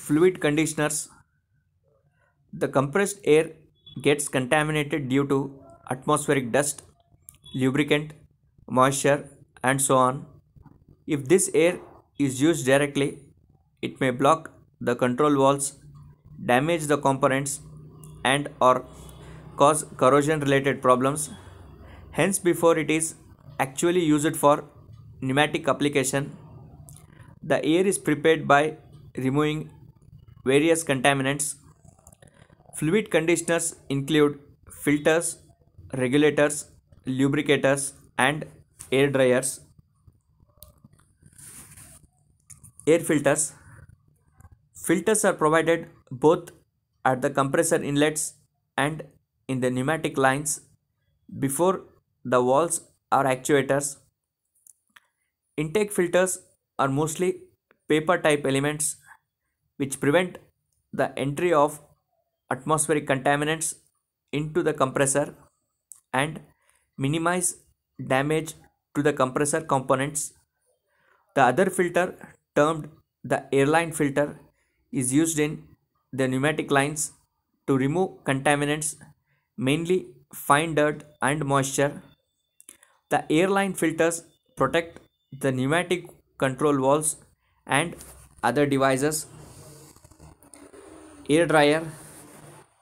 fluid conditioners, the compressed air gets contaminated due to atmospheric dust, lubricant, moisture, and so on. If this air is used directly, it may block the control valves, damage the components, and or cause corrosion related problems. Hence, before it is actually used for pneumatic application, the air is prepared by removing various contaminants. Fluid conditioners include filters, regulators, lubricators, and air dryers. Air filters. Filters are provided both at the compressor inlets and in the pneumatic lines before the valves or actuators. Intake filters are mostly paper type elements which prevent the entry of atmospheric contaminants into the compressor and minimize damage to the compressor components. The other filter, termed the airline filter, is used in the pneumatic lines to remove contaminants, mainly fine dirt and moisture. The airline filters protect the pneumatic control valves and other devices. Air dryer.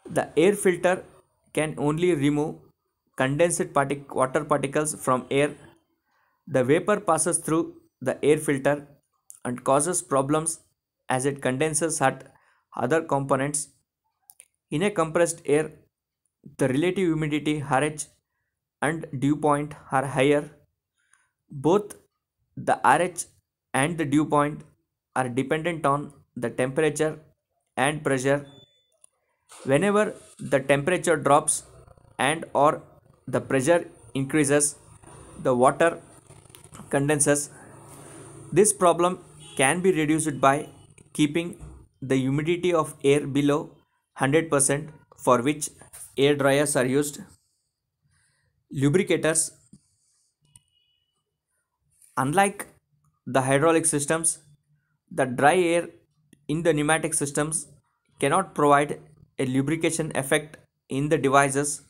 The air filter can only remove condensed water particles from air. The vapor passes through the air filter and causes problems as it condenses at other components. In a compressed air, the relative humidity RH and dew point are higher. Both the RH and the dew point are dependent on the temperature and pressure. Whenever the temperature drops and or the pressure increases, the water condenses. This problem can be reduced by keeping the humidity of air below 100%, for which air dryers are used. Lubricators. Unlike the hydraulic systems, the dry air in the pneumatic systems cannot provide a lubrication effect in the devices.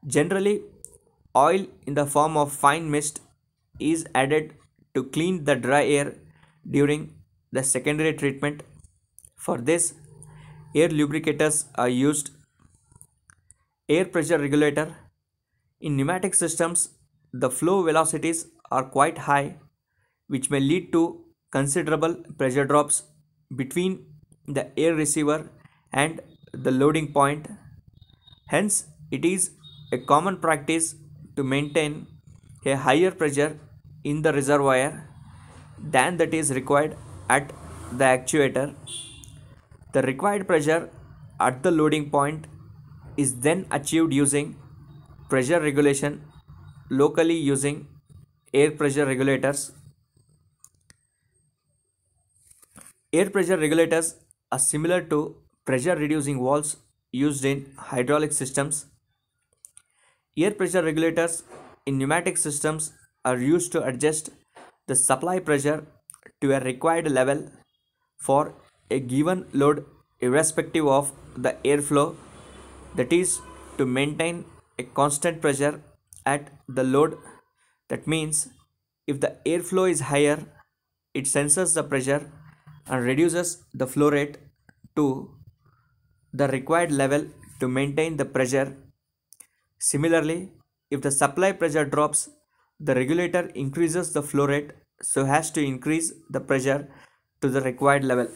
Generally, oil in the form of fine mist is added to clean the dry air during the secondary treatment. For this, air lubricators are used. Air pressure regulator. In pneumatic systems, the flow velocities are quite high, which may lead to considerable pressure drops between the air receiver and the loading point. Hence, it is a common practice to maintain a higher pressure in the reservoir than that is required at the actuator. The required pressure at the loading point is then achieved using pressure regulation locally using air pressure regulators. Air pressure regulators are similar to pressure reducing valves used in hydraulic systems. Air pressure regulators in pneumatic systems are used to adjust the supply pressure to a required level for a given load irrespective of the airflow, that is, to maintain a constant pressure at the load. That means if the airflow is higher, it senses the pressure and reduces the flow rate to the required level to maintain the pressure. Similarly, if the supply pressure drops, the regulator increases the flow rate so as to increase the pressure to the required level.